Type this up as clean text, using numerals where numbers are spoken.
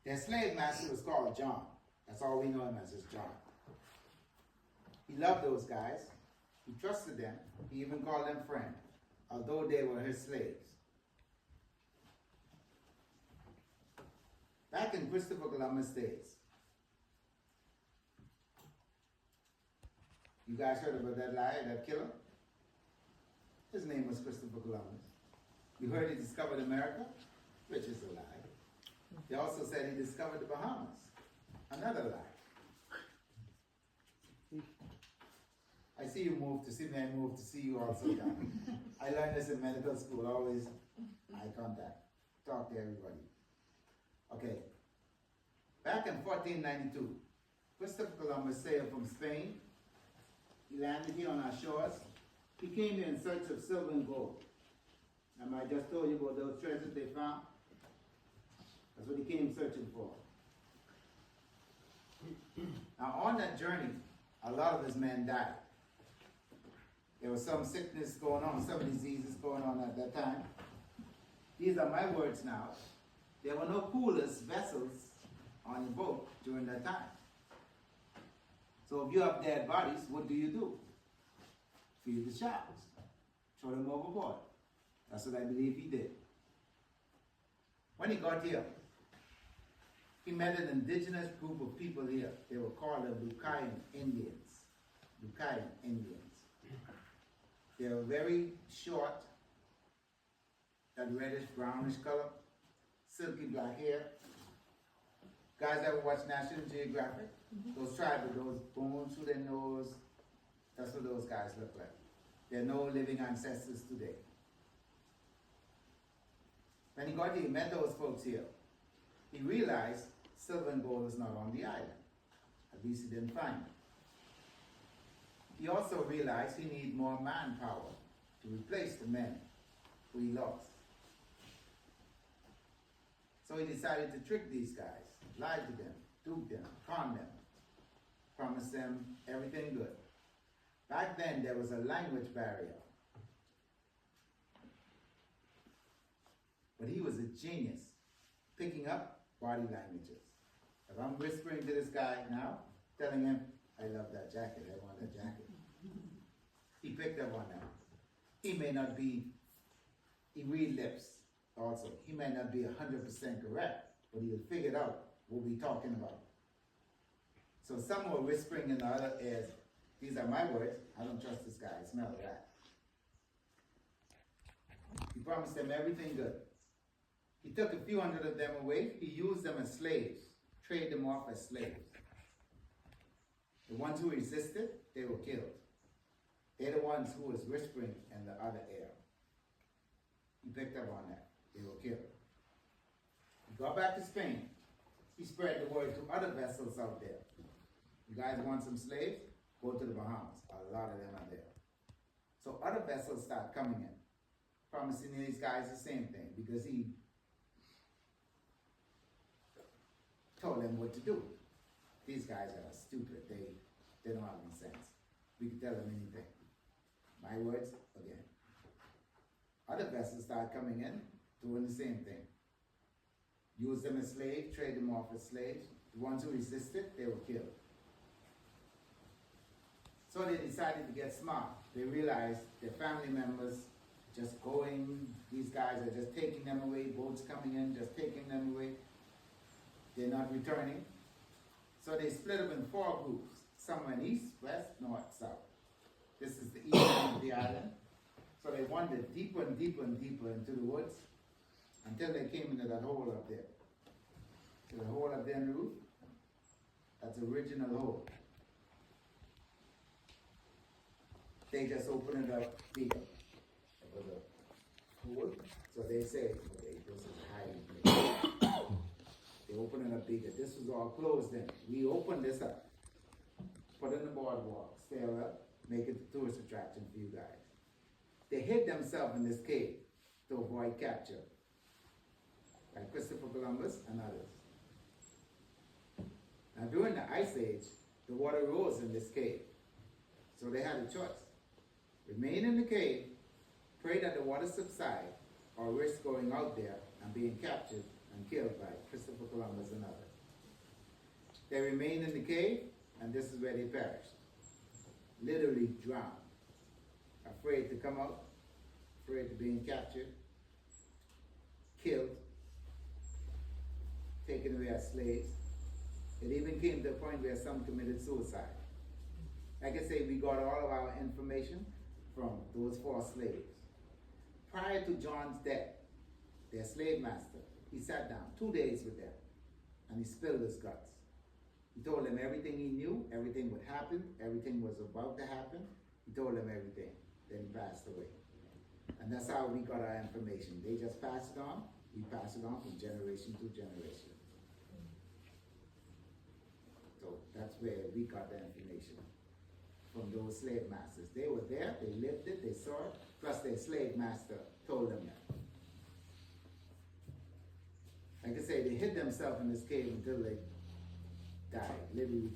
Their slave master was called John. That's all we know him as is John. He loved those guys. He trusted them. He even called them friend, although they were his slaves. Back in Christopher Columbus days, you guys heard about that liar, that killer? His name was Christopher Columbus. You heard he discovered America, which is a lie. They also said he discovered the Bahamas. Another lie. I see you move to see me, I move to see you also. I learned this in medical school, always eye contact. Talk to everybody. Okay. Back in 1492, Christopher Columbus sailed from Spain. He landed here on our shores. He came here in search of silver and gold. I just told you about those treasures they found. That's what he came searching for. Now on that journey, a lot of his men died. There was some sickness going on, some diseases going on at that time. These are my words now. There were no coolers, vessels on your boat during that time. So if you have dead bodies, what do? Feed the sharks. Throw them overboard. That's what I believe he did. When he got here, he met an indigenous group of people here. They were called the Lucayan Indians. Lucayan Indians. They were very short, that reddish, brownish color, silky black hair. Guys ever watch National Geographic? Those tribes with those bones through their nose, that's what those guys look like. There are no living ancestors today. When he got here, he met those folks here. He realized silver and gold was not on the island. At least he didn't find it. He also realized he needed more manpower to replace the men who he lost. So he decided to trick these guys, lie to them, dupe them, con them, promise them everything good. Back then, there was a language barrier. But he was a genius, picking up body languages. If I'm whispering to this guy now, telling him, I love that jacket, I want that jacket. He picked up on that. He may not be, he read lips also. He may not be 100% correct, but he'll figure out what we're talking about. So some were whispering in the other ears, these are my words, I don't trust this guy, smell that. He promised them everything good. He took a few hundred of them away. He used them as slaves, traded them off as slaves. The ones who resisted, they were killed. They're the ones who was whispering in the other ear. He picked up on that. They were killed. He got back to Spain. He spread the word to other vessels out there. You guys want some slaves? Go to the Bahamas. A lot of them are there. So other vessels start coming in, promising these guys the same thing, because he told them what to do. These guys are stupid. They don't have any sense. We can tell them anything. My words, again. Other vessels start coming in, doing the same thing. Use them as slaves, trade them off as slaves. The ones who resisted, they were killed. So they decided to get smart. They realized their family members just going, these guys are just taking them away, boats coming in, just taking them away. They're not returning. So they split up in 4 groups. Some went east, west, north, south. This is the east end of the island. So they wandered deeper and deeper and deeper into the woods until they came into that hole up there. So the hole up there in the roof, that's the original hole. They just opened it up bigger. It was a hole. So they say, okay, this is hiding place. They opened it up bigger. This was all closed in. We opened this up. Put in the boardwalk, sail up, make it a tourist attraction for you guys. They hid themselves in this cave to avoid capture by Christopher Columbus and others. Now during the Ice Age, the water rose in this cave. So they had a choice. Remain in the cave, pray that the water subside, or risk going out there and being captured and killed by Christopher Columbus. Columbus and others. They remained in the cave, and this is where they perished. Literally drowned. Afraid to come out, afraid of being captured, killed, taken away as slaves. It even came to a point where some committed suicide. Like I say, we got all of our information from those 4 slaves. Prior to John's death, their slave master, he sat down 2 days with them, and he spilled his guts. He told them everything he knew, everything would happen, everything was about to happen. He told them everything. Then he passed away. And that's how we got our information. They just passed it on. We pass it on from generation to generation. So that's where we got the information from those slave masters. They were there, they lived it, they saw it, plus their slave master told them that. Like I say, they hid themselves in this cave until they died, literally.